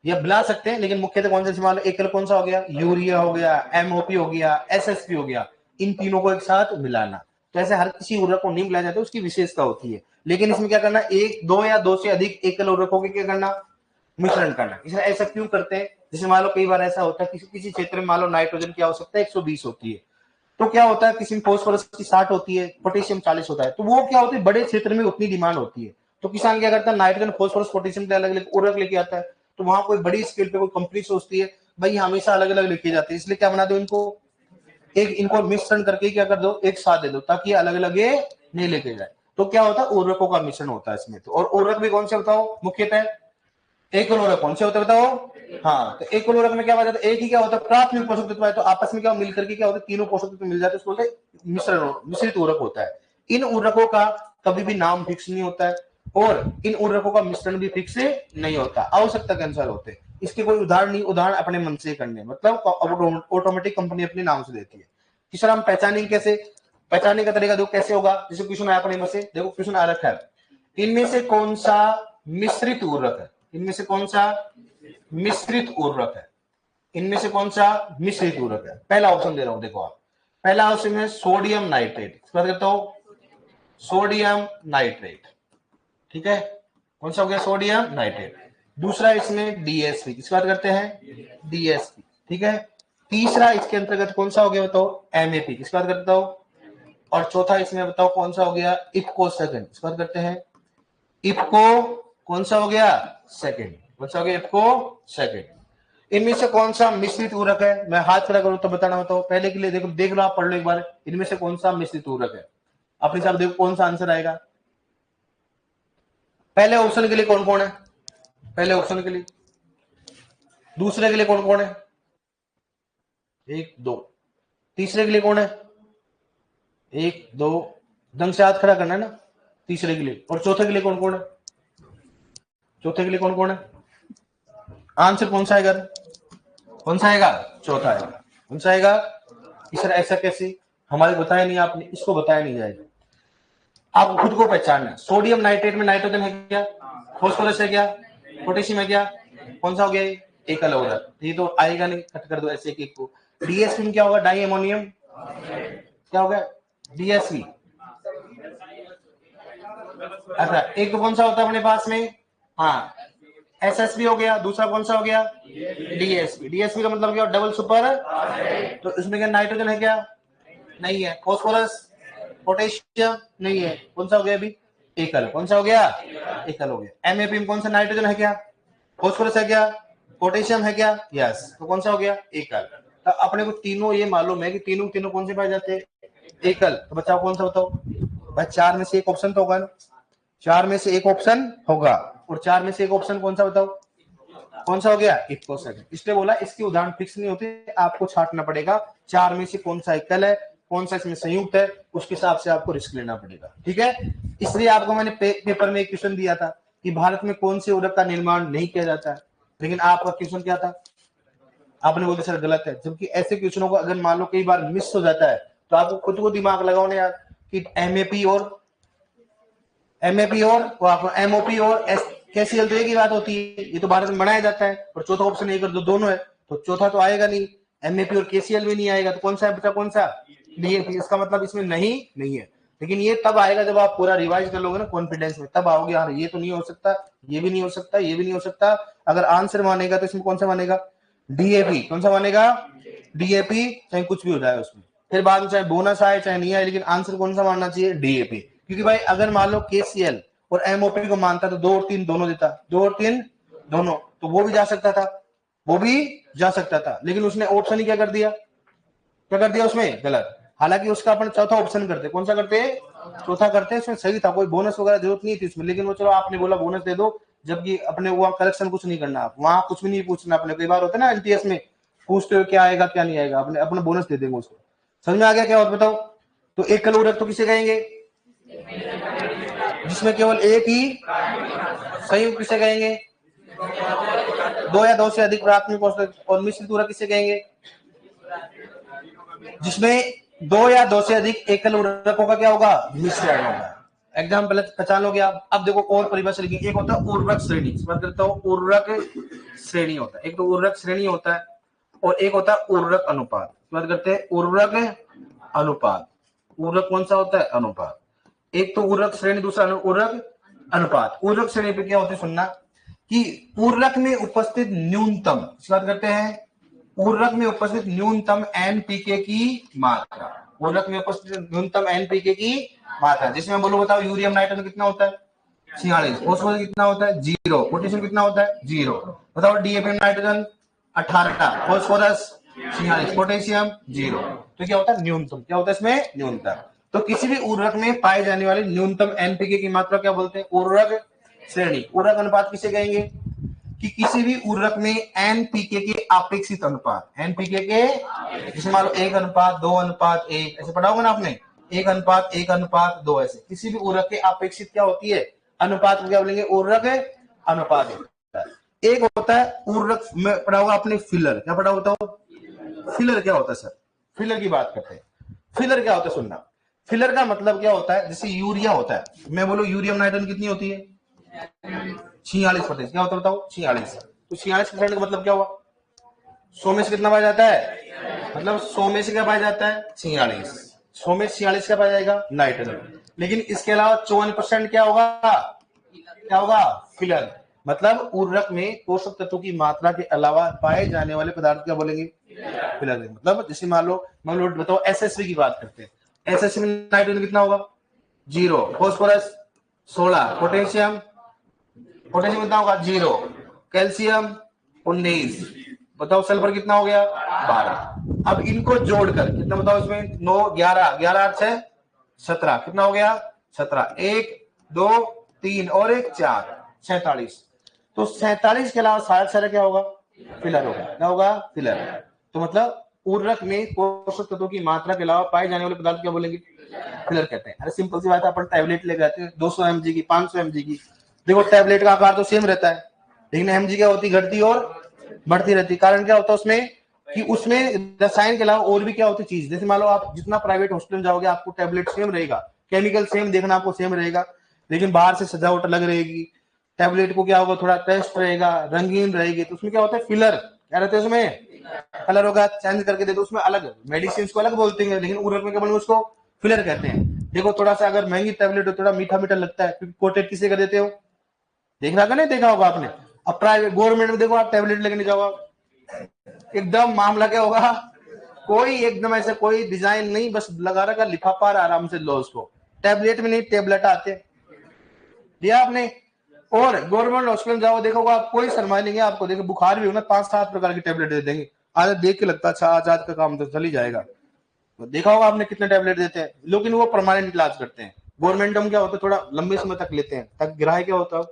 या बुला सकते हैं, लेकिन मुख्यतः कौन से, मान लो एकल कौन सा हो गया, यूरिया हो गया, एमओपी हो गया, एसएसपी हो गया, इन तीनों को एक साथ मिलाना। तो ऐसे हर किसी उर्वरक को नहीं मिलाया जाता, उसकी विशेषता होती है। लेकिन इसमें क्या करना, एक दो या दो से अधिक एकल उर्वरकों के क्या करना, मिश्रण करना। इसे ऐसा क्यों करते हैं, जैसे मान लो कई बार ऐसा होता है किसी किसी क्षेत्र में मान लो नाइट्रोजन की आवश्यकता 120 होती है, तो क्या होता है किसी में फास्फोरस की 60 होती है, पोटेशियम 40 होता है, तो वो क्या होती है बड़े क्षेत्र में उतनी डिमांड होती है। तो किसान क्या करता है, नाइट्रोजन फास्फोरस पोटेशियम के अलग अलग उर्वरक लेके आता है। तो वहां कोई बड़ी स्केल पे कोई कंपनी सोचती है भाई हमेशा अलग अलग लेके जाते हैं, इसलिए क्या बना दो इनको, एक इनको मिश्रण करके क्या कर दो, एक साथ दे दो, ताकि अलग अलग ये नहीं लेके जाए। तो क्या होता है, उर्वरकों का मिश्रण होता है इसमें। तो और उर्वरक भी कौन से बताओ, मुख्यतः एक उर्वरक कौन से होते हैं बताओ, हाँ। तो एक उर्वरक में क्या होता है, एक ही क्या होता है प्राथमिक पोषक तत्व है, तो आपस में क्या मिलकर के क्या होता है, तीनों पोषक तत्व मिल जाते हैं, उसको बोलते हैं मिश्रण, मिश्रित उर्वरक होता है। इन उर्वरकों का कभी भी नाम फिक्स नहीं होता है, और इन उर्वरकों का मिश्रण भी फिक्स नहीं होता, आवश्यकता के अनुसार होते हैं। इसके कोई उदाहरण नहीं, उदाहरण अपने मन से करने, मतलब ऑटोमेटिक कंपनी अपने नाम से देती है। तीसरा हम पहचानेंगे कैसे, पहचानने का तरीका देखो कैसे होगा। जैसे क्वेश्चन आया अपने मन से, देखो क्वेश्चन आ रखा है, इनमें से कौन सा मिश्रित उर्वरक है, इनमें से कौन सा मिश्रित उर्वरक है, इनमें से कौन सा मिश्रित उर्वरक है। पहला ऑप्शन दे रहा हूं, देखो आप, पहला ऑप्शन है सोडियम नाइट्रेट, इसका करता हूं सोडियम नाइट्रेट, ठीक है, कौन सा हो गया, सोडियम नाइट्रेट। दूसरा इसमें डीएसपी, किसकी बात करते हैं, डीएसपी, ठीक है। तीसरा इसके अंतर्गत कौन सा हो गया बताओ, एमएपी, किसकी बात करता हूं। और चौथा इसमें बताओ कौन सा हो गया, इफको सेकंड, किसकी बात करते हैं, इफको कौन सा हो गया, सेकंड, कौन सा हो गया, इफको सेकंड। इनमें से कौन सा मिश्रित उर्वरक है, मैं हाथ खड़ा करूं तो बताना बताओ। पहले के लिए देखो, देख लो आप, पढ़ लो एक बार, इनमें से कौन सा मिश्रित उर्वरक है, अपने हिसाब देखो कौन सा आंसर आएगा। पहले ऑप्शन के लिए कौन कौन है, पहले ऑप्शन के लिए, दूसरे के लिए कौन कौन है, एक दो, तीसरे के लिए कौन है, एक दो, ढंग से हाथ खड़ा करना है ना, तीसरे के लिए। और चौथे के लिए कौन कौन है, चौथे के लिए कौन कौन है, आंसर कौन सा आएगा, कौन सा आएगा, चौथा आएगा, कौन सा आएगा। तीसरा ऐसा कैसे, हमारे बताया नहीं आपने, इसको बताया नहीं जाएगा, आप खुद को पहचानना। सोडियम नाइट्रेट में नाइट्रोजन है क्या, फास्फोरस है क्या, पोटेशियम है क्या, कौन सा हो गया, एकल उर्वरक, ये तो आएगा नहीं, कट कर दो ऐसे एक को। डीएसपी में क्या होगा, डाई अमोनियम, क्या होगा, डीएसपी। अच्छा, एक तो कौन सा होता है अपने पास में, हाँ एसएसपी हो गया, दूसरा कौन सा हो गया, डीएसपी। डीएसपी का मतलब क्या, डबल सुपर, तो इसमें क्या नाइट्रोजन है क्या, नहीं है। फास्फोरस, पोटेशियम नहीं है, कौन सा हो गया अभी, एकल, कौन सा हो गया, एकल हो गया। एमएपी में कौन सा नाइट्रोजन है क्या, फास्फोरस है क्या, पोटेशियम है क्या, यस, तो कौन सा हो गया, एकल। तो अपने को तीनों ये मालूम है कि तीनों तीनों कौन से पाए जाते हैं, एकल। तो बच्चा कौन सा बताओ भाई, चार में से एक ऑप्शन तो होगा ना, चार में से एक ऑप्शन होगा, और चार में से एक ऑप्शन कौन सा बताओ, कौन सा हो गया, इकोसेकेंड। इसलिए बोला इसकी उदाहरण फिक्स नहीं होती, आपको छांटना पड़ेगा चार में से कौन सा एकल है, कौन सा इसमें संयुक्त है, उसके हिसाब से आपको रिस्क लेना पड़ेगा। ठीक है, इसलिए आपको मैंने पेपर में एक क्वेश्चन दिया था कि भारत में कौन से उर्वरक का निर्माण नहीं किया जाता है, लेकिन आपका क्वेश्चन क्या था, आपने बोला सर गलत है। जबकि ऐसे क्वेश्चनों को अगर मान लो कई बार मिस हो जाता है तो आपको खुद को दिमाग लगाओ ना यार कि एमओपी और एमओपी और कैसीएल तो एक ही बात होती है, ये तो भारत में बनाया जाता है, और चौथा ऑप्शन एक दो दोनों है तो चौथा तो आएगा नहीं, एमएपी और केसीएल भी नहीं आएगा, तो कौन सा है बेटा, कौन सा डीएपी। इसका मतलब इसमें नहीं है, लेकिन ये तब आएगा जब आप पूरा रिवाइज कर लोगे ना कॉन्फिडेंस में, तब आओगे यार ये तो नहीं हो सकता, ये भी नहीं हो सकता, ये भी नहीं हो सकता। अगर आंसर मानेगा तो इसमें कौन सा मानेगा, डीएपी। कौन सा मानेगा, डीएपी, चाहे कुछ भी हो जाए उसमें, फिर बाद में चाहे बोनस आए चाहे नहीं आए, लेकिन आंसर कौन सा मानना चाहिए, डीएपी। क्योंकि भाई अगर मान लो केसीएल और एमओपी को मानता तो 2 और 3 दोनों देता, 2 और 3 दोनों, तो वो भी जा सकता था, वो भी जा सकता था, लेकिन उसने ऑप्शन ही क्या कर दिया, उसमें गलत। हालांकि उसका अपन चौथा ऑप्शन करते, कौन सा करते, चौथा करते, इसमें सही था, कोई बोनस वगैरह जरूरत नहीं थी इसमें, लेकिन वो चलो आपने बोला बोनस दे दो, जबकि अपने वहां करेक्शन कुछ नहीं करना, वहां कुछ भी नहीं पूछना अपने। कई बार होता है ना एलटीएस में पूछते हो क्या आएगा क्या नहीं आएगा, अपने बोनस दे देंगे उसको। समझ में आ गया क्या होता बताओ। तो एक कल उर्वरक तो किसे कहेंगे, जिसमें केवल एक ही संयुक्त किसे कहेंगे, 2 या 2 से अधिक प्राथमिक और मिश्रित उर्वरक किसे कहेंगे, जिसमें 2 या 2 से अधिक एकल उर्वरकों का क्या होगा, मिश्रण होगा। एग्जाम्पल पहचान लोगे आप। अब देखो और परिभाषा लिखी, एक होता है उर्वरक श्रेणी, बात करता हूँ उर्वरक श्रेणी होता है, एक तो उर्वरक श्रेणी होता है और एक होता है उर्वरक अनुपात। बात करते हैं उर्वरक अनुपात, उर्वरक कौन सा होता है, अनुपात। एक तो उर्वरक श्रेणी, दूसरा उर्वरक अनुपात। उर्वरक श्रेणी पे क्या होती है सुनना, कि उर्वरक में उपस्थित न्यूनतम, बात करते हैं उर्वरक में उपस्थित न्यूनतम एनपीके की मात्रा, उर्वरक में उपस्थित न्यूनतम एनपीके की मात्रा, जिसमें बोलो बताओ यूरियम नाइट्रोजन कितना होता है 46, फॉस्फोरस कितना होता है 0, पोटेशियम कितना होता है 0, बताओ डीएपी नाइट्रोजन 18, फॉस्फोरस 46, पोटेशियम 0। तो क्या होता है न्यूनतम, क्या होता है इसमें न्यूनतम। तो किसी भी उर्वरक में पाए जाने वाले न्यूनतम एनपीके की मात्रा क्या बोलते हैं, उर्वरक श्रेणी। उर्वरक अनुपात किसे कहेंगे, कि किसी भी उर्वरक में एनपीके के अपेक्षित अनुपात, एनपीके के, जैसे मान लो 1:2:1, ऐसे पढ़ा होगा ना आपने, 1:1:2, ऐसे किसी भी उर्वरक के अपेक्षित क्या होती है, अनुपात को क्या बोलेंगे, उर्वरक अनुपात होता है। एक होता है उर्वरक में पढ़ा होगा आपने फिलर, क्या पढ़ा होता हो, फिलर क्या होता है सर, फिलर की बात करते हैं। फिलर क्या होता है सुनना, फिलर का मतलब क्या होता है, जैसे यूरिया होता है, मैं बोलो यूरियम नाइट्रोजन कितनी होती है 46%, क्या होता है बताओ 46, तो 46% का मतलब क्या हुआ, 100 में से कितना पाया जाता है, मतलब 100 में से क्या पाया जाता है 46, 100 में 46 क्या पाया जाएगा नाइट्रोजन। लेकिन इसके अलावा 54% क्या होगा फिलर, मतलब उर्वरक में पोषक तत्वों की मात्रा के अलावा पाए जाने वाले पदार्थ क्या बोलेंगे, फिलर। मतलब जैसे मान लो बताओ एसएसवी की बात करते हैं, एसएसवी में नाइट्रोजन कितना होगा 0, फॉस्फोरस 16, पोटेशियम कितना होगा 0, कैल्शियम 19, बताओ सल्फर कितना हो गया 12। अब इनको जोड़कर कितना बताओ इसमें 9, 11, 11 6 17, कितना हो गया 17, 1 2 3 और 1 4, 47। तो 47 के अलावा सारा क्या होगा, फिलर होगा, क्या होगा फिलर। तो मतलब उर्वरक में पोषक तत्वों की मात्रा के अलावा पाए जाने वाले पदार्थ क्या बोलेंगे, फिलर कहते हैं। अरे सिंपल सी बात है, अपन टैबलेट लेके आते हैं 200 mg की, 500 mg की, देखो टैबलेट का आकार तो सेम रहता है, लेकिन एमजी क्या होती, घटती और बढ़ती रहती। कारण क्या होता है उसमें, कि उसमें रसायन के अलावा और भी क्या होती चीज, जैसे मान लो आप जितना प्राइवेट हॉस्पिटल जाओगे आपको टैबलेट सेम रहेगा, केमिकल सेम देखना आपको सेम रहेगा, लेकिन बाहर से सजावट अलग रहेगी। टैबलेट को क्या होगा, थोड़ा टेस्ट रहेगा, रंगीन रहेगी, तो उसमें क्या होता है फिलर, क्या रहता है उसमें, कलर होगा, चेंज करके दे दो, उसमें अलग मेडिसिन को अलग बोलते हैं, लेकिन उर्वरक में क्या बोलेंगे उसको फिलर कहते हैं। देखो थोड़ा सा अगर महंगी टैबलेट हो, थोड़ा मीठा मीठा लगता है, क्योंकि कोटेड किसे कर देते हो, देखना का नहीं देखा होगा आपने। अब प्राइवेट गवर्नमेंट में देखो आप टैबलेट लेके नहीं जाओ, एकदम मामला क्या होगा, कोई एकदम ऐसे कोई डिजाइन नहीं, बस लगा रखा लिफाफा, आराम से लो उसको। टैबलेट में नहीं, टैबलेट आते दिया आपने। और गवर्नमेंट हॉस्पिटल जाओ, देखोगे आप कोई शर्मा नहीं है आपको, देखो बुखार भी हो ना 5-7 प्रकार की टैबलेट दे देंगे, आज देख के लगता है आज का काम तो चल ही जाएगा। तो देखा होगा आपने कितने टैबलेट देते हैं, लेकिन वो परमानेंट इलाज करते हैं। गवर्नमेंट में क्या होता है, थोड़ा लंबे समय तक लेते हैं, तक ग्राहक क्या होता है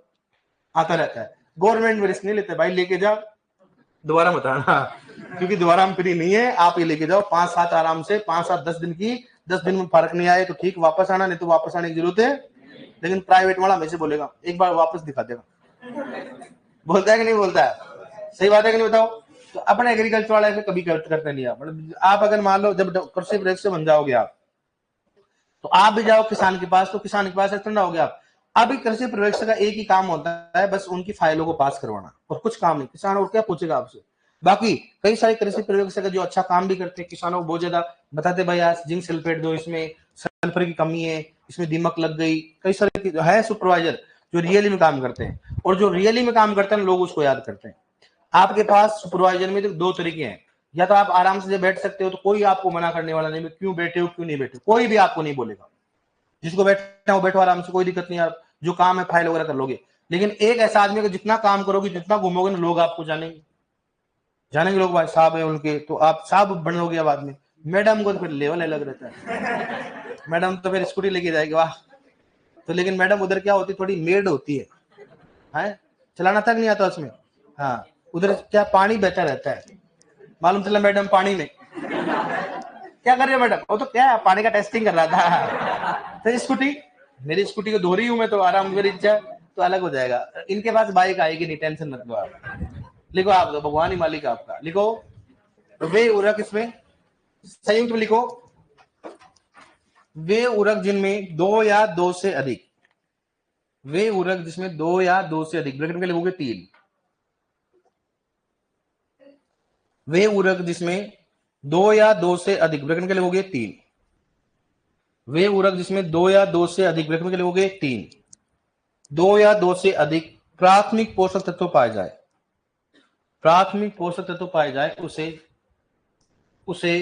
आता रहता है। गवर्नमेंट में रिस्क नहीं लेते भाई, लेके जाओ दोबारा मत आना, क्योंकि दोबारा हम फ्री नहीं है, आप ये लेके जाओ 5-7 आराम से, 5-7 10 दिन की, 10 दिन में फर्क नहीं आए तो ठीक वापस आना, नहीं तो वापस आने की जरूरत है। लेकिन प्राइवेट वाला हमेशा बोलेगा एक बार वापस दिखा देगा, बोलता है कि नहीं बोलता है, सही बात है कि नहीं बताओ। तो अपने एग्रीकल्चर वाला ऐसे कभी करते नहीं आप, मतलब आप अगर मान लो जब कृषि प्रयोग से बन जाओगे आप, तो आप भी जाओ किसान के पास, तो किसान के पास ऐसा ना हो गया आप। अभी कृषि प्रयोगशाला का एक ही काम होता है, बस उनकी फाइलों को पास करवाना, और कुछ काम नहीं। किसान और क्या पूछेगा आपसे। बाकी कई सारे कृषि प्रयोगशाला जो अच्छा काम भी करते हैं, किसानों को बहुत ज्यादा बताते भाई आज जिंक सल्फेट दो, इसमें सल्फर की कमी है, इसमें दीमक लग गई। कई सारे है सुपरवाइजर जो रियली में काम करते हैं, और जो रियली में काम करते हैं लोग उसको याद करते हैं। आपके पास सुपरवाइजर में तो 2 तरीके हैं, या तो आप आराम से बैठ सकते हो, तो कोई आपको मना करने वाला नहीं, क्यों बैठे हो क्यों नहीं बैठे, कोई भी आपको नहीं बोलेगा। जिसको बैठना हो बैठो आराम से, कोई दिक्कत नहीं यार, जो काम है फाइल वगैरह कर लोगे। लेकिन एक ऐसा आदमी का जितना काम करोगे, जितना घूमोगे ना, लोग आपको जानेंगे, जानेंगे लोग भाई साहब है उनके, तो आप साहब बनोगे बाद में। मैडम को तो फिर लेवल अलग रहता है, मैडम तो फिर स्कूटी लेके जाएगी वाह। तो लेकिन मैडम उधर क्या होती, थोड़ी मेड होती है, चलाना तक नहीं आता उसमें। हाँ, उधर क्या पानी बहता रहता है, मालूम चला मैडम पानी में क्या कर रही हो मैडम, वो तो क्या पानी का टेस्टिंग कर रहा था। तो स्कूटी, मेरी स्कूटी को धो रही हूँ मैं, तो आराम, मेरी इच्छा तो अलग हो जाएगा। इनके पास बाइक आएगी नहीं, टेंशन मत लो आप। लिखो आप, तो भगवान ही मालिक आपका। लिखो वे उर्वरक, इसमें संयुक्त में लिखो वे उर्वरक जिनमें 2 या 2 से अधिक, वे उर्वरक जिसमें 2 या 2 से अधिक, ब्रैकेट में लिखोगे 3। वे उर्वरक जिसमें 2 या 2 से अधिक, ब्रैकेट में लिखोगे 3। वे उर्वरक जिसमें 2 या 2 से अधिक, ब्रैकेट में लिखोगे 3। 2 या 2 से अधिक प्राथमिक पोषक तत्व पाए जाए, प्राथमिक पोषक तत्व पाए जाए, उसे उसे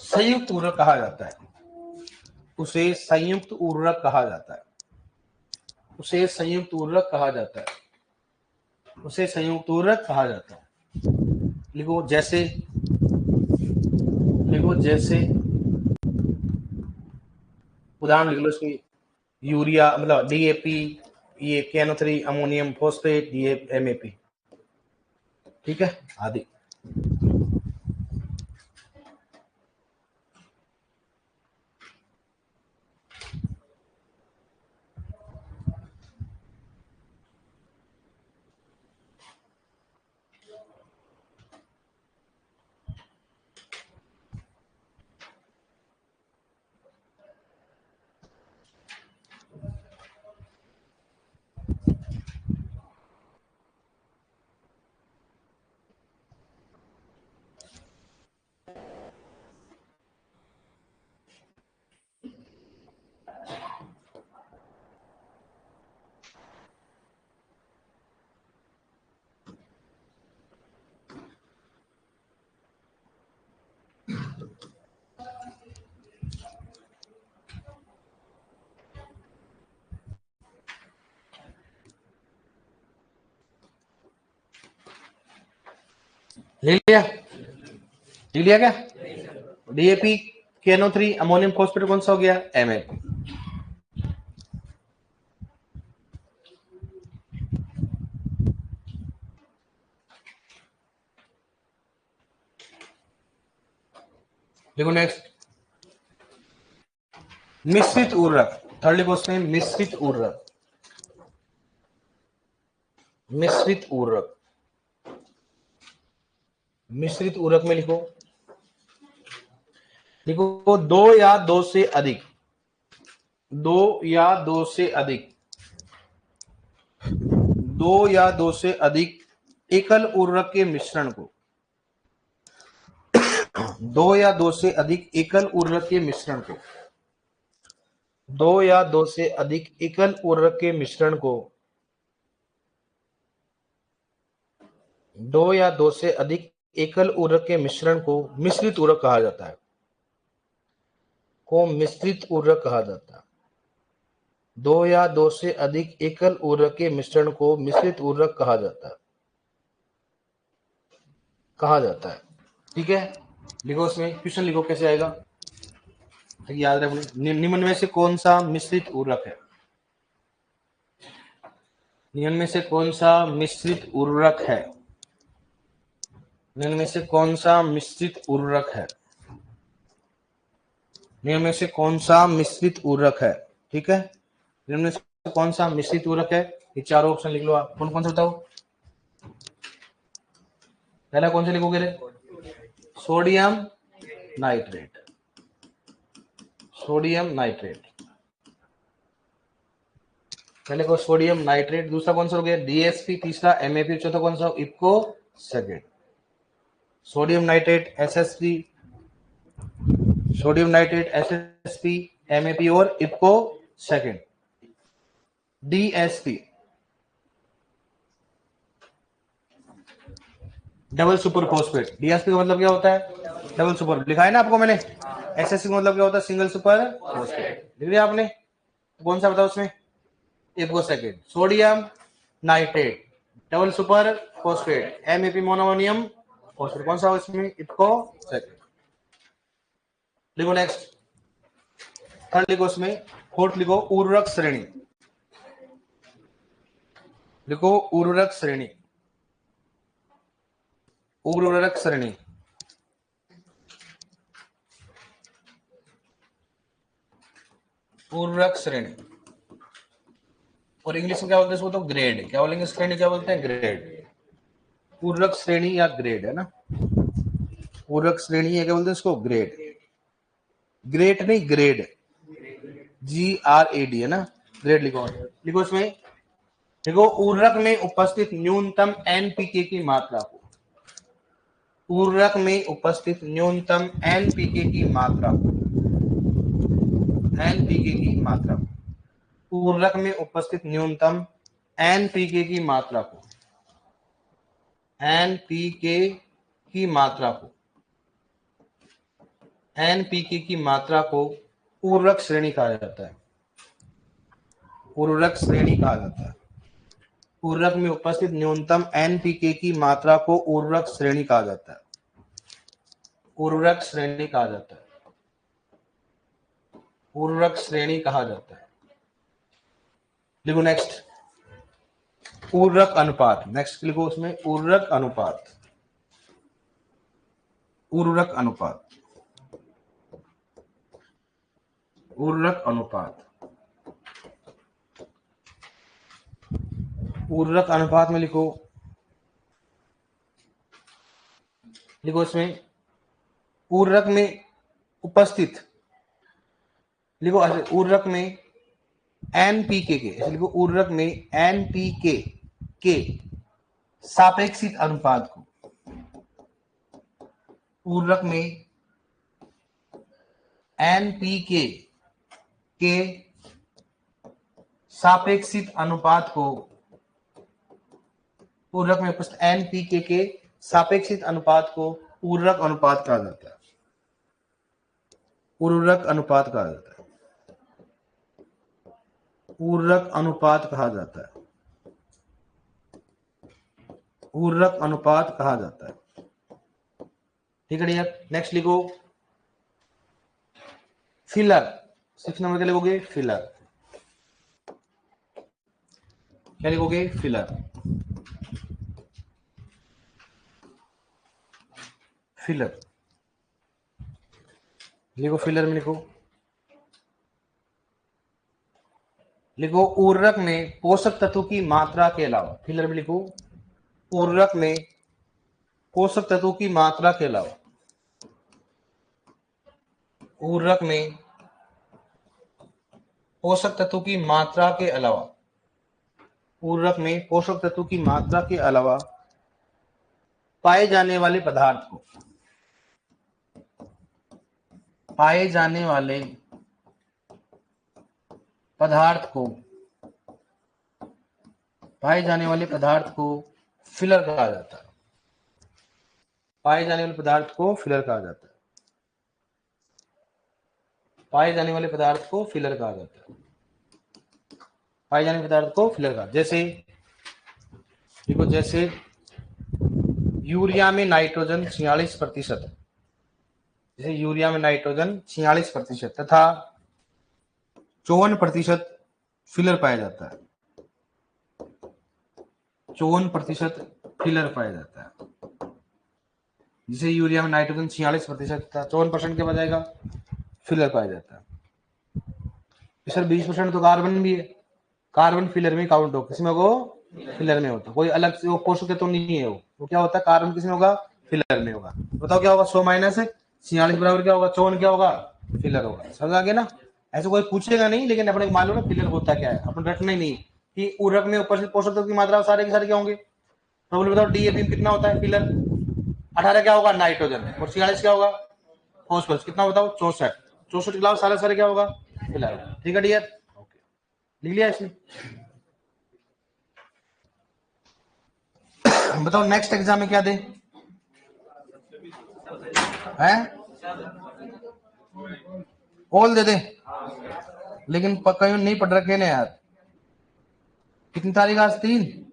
संयुक्त उर्वरक कहा जाता है, उसे संयुक्त उर्वरक कहा जाता है, उसे संयुक्त उर्वरक कहा जाता है, उसे संयुक्त उर्वरक कहा जाता है। लिखो जैसे, लिखो जैसे, उदाहरण लिख लो इसकी, यूरिया मतलब डीएपी, ये KNO3 अमोनियम फॉस्फेट, ये MAP, ठीक है आदि। ले लिया, ले लिया क्या? डीएपी, KNO3 अमोनियम फॉस्फेट कौन सा हो गया? MAP। देखो नेक्स्ट, मिश्रित उर्वरक, थर्ड लिखो उसमें मिश्रित उर्वरक, मिश्रित उर्वरक, मिश्रित उर्वरक में लिखो, लिखो 2 या 2 से अधिक, 2 या 2 से अधिक, 2 या 2 से अधिक एकल उर्वरक के मिश्रण को, 2 या 2 से अधिक एकल उर्वरक के मिश्रण को, 2 या 2 से अधिक एकल उर्वरक के मिश्रण को, 2 या 2 से अधिक एकल उर्वरक के मिश्रण को मिश्रित उर्वरक कहा जाता है, को मिश्रित उर्वरक कहा जाता है। 2 या 2 से अधिक एकल उर्वरक के मिश्रण को मिश्रित उर्वरक कहा जाता है, कहा जाता है, ठीक है। लिखो उसमें क्वेश्चन लिखो कैसे आएगा, याद रखो, निम्न में से कौन सा मिश्रित उर्वरक है? निम्न में से कौन सा मिश्रित उर्वरक है? निम्न में से कौन सा मिश्रित उर्वरक है? निम्न में से कौन सा मिश्रित उर्वरक है? ठीक है, निम्न में से कौन सा मिश्रित उर्वरक है? ये चारों ऑप्शन लिख लो आप। कौन कौन सा बताओ? पहला कौन सा लिखोगे रे? Sodium nitrate. सोडियम नाइट्रेट पहले को सोडियम नाइट्रेट। दूसरा कौन सा हो गया? डीएसपी। तीसरा एमएपी। चौथा कौन सा? इप्को। Second sodium nitrate, SSP, sodium nitrate, SSP, MAP और इप्को second. DSP double super phosphate. DSP का मतलब क्या होता है? Double super. लिखा है ना आपको मैंने। एसएसपी का मतलब क्या होता है? Single super phosphate. लिख लिया आपने? कौन सा बताओ उसमें? इप्को second. Sodium nitrate, double super phosphate, MAP monoammonium phosphate. कौन सा हो इसमें? इप्को सेकेंड। लिखो नेक्स्ट। थर्ड लिखो उसमें। फोर्थ लिखो उर्वरक श्रेणी। लिखो उर्वरक श्रेणी। उर्वरक श्रेणी। उर्वरक श्रेणी और इंग्लिश में क्या बोलते हैं इसको? तो ग्रेड। क्या बोलेंगे? श्रेणी क्या बोलते हैं? ग्रेड। उर्वरक श्रेणी या ग्रेड है ना। उर्वरक श्रेणी है, क्या बोलते हैं इसको? ग्रेड। ग्रेट नहीं, ग्रेड। GRAD है ना। ग्रेड लिखो। लिखो इसमें। देखो उर्वरक में उपस्थित न्यूनतम एनपीके की मात्रा को। उर्वरक में उपस्थित न्यूनतम एनपीके की मात्रा को। एनपीके की मात्रा को। उर्वरक में उपस्थित न्यूनतम एनपीके की मात्रा को। एनपीके की मात्रा को। एनपीके की मात्रा को उर्वरक श्रेणी कहा जाता है। उर्वरक श्रेणी कहा जाता है। उर्वरक में उपस्थित न्यूनतम एनपीके की मात्रा को उर्वरक श्रेणी कहा जाता है। उर्वरक श्रेणी कहा जाता है। उर्वरक श्रेणी कहा जाता है। लिखो नेक्स्ट। उर्वरक अनुपात। नेक्स्ट लिखो उसमें। उर्वरक अनुपात। उर्वरक अनुपात। उर्वरक अनुपात। उर्वरक अनुपात में लिखो। लिखो इसमें। उर्वरक में उपस्थित। लिखो उर्वरक में एनपीके के। लिखो उर्वरक में एनपीके के सापेक्षित अनुपात को। उर्वरक में एनपीके के सापेक्षित अनुपात को। उर्वरक में उपस्थित एनपीके के सापेक्षित अनुपात को उर्वरक अनुपात कहा जाता है। उर्वरक अनुपात कहा जाता है। उर्वरक अनुपात कहा जाता है। उर्वरक अनुपात कहा जाता है। ठीक है डियर। नेक्स्ट लिखो फिलर। 6 नंबर के लिखोगे फिलर। क्या लिखोगे? फिलर। फिलर लिखो। फिलर में लिखो। लिखो उर्वरक में पोषक तत्व की मात्रा के अलावा। फिलर में लिखो उर्वरक में पोषक तत्वों की मात्रा के अलावा। उर्वरक में पोषक तत्वों की मात्रा के अलावा। उर्वरक में पोषक तत्वों की मात्रा के अलावा पाए जाने वाले पदार्थ को। पाए जाने वाले पदार्थ को। पाए जाने वाले पदार्थ को फिलर कहा जाता है। पाए जाने वाले पदार्थ को फिलर कहा जाता है। पाए जाने वाले पदार्थ को फिलर कहा जाता है। पाए जाने वाले पदार्थ को फिलर कहा। जैसे देखो, जैसे यूरिया में नाइट्रोजन 46%। जैसे यूरिया में नाइट्रोजन 46% तथा 54% फिलर पाया जाता है। 54% फिलर पाया जाता है। जिसे यूरिया में नाइट्रोजन 46% था, 54% क्या बजाएगा, फिलर पाया जाता है। सर 20% तो कार्बन भी है, कार्बन फिलर में काउंट हो, किसमें हो, फिलर में होता, कोई अलग से वो पोषक तत्व तो नहीं है, वो क्या होता है, कार्बन किसमें होगा, फिलर में होगा। बताओ क्या होगा, 100 माइनस 46 बराबर क्या होगा, 54 क्या होगा, फिलर होगा। समझ आ गया ना। ऐसे कोई पूछेगा नहीं, लेकिन अपने मालूम है फिलर होता क्या है, अपन रटना ही नहीं कि उर्वरक में ऊपर से पोषक तत्व की मात्रा सारे के सारे क्या होंगे। तो बोले बताओ डीएपी में कितना होता है फिलर, 18 क्या होगा नाइट्रोजन, और 46 क्या होगा फॉस्फोरस, कितना बताओ 64, 64 के अलावा सारे सारे क्या होगा, फिलर। ठीक है डियर, ओके, लिख लिया इसने। बताओ नेक्स्ट एग्जाम में क्या दे हैं, ऑल दे दे, लेकिन कहीं नहीं पढ़ रखे ने यार। कितनी तारीख आज, 3।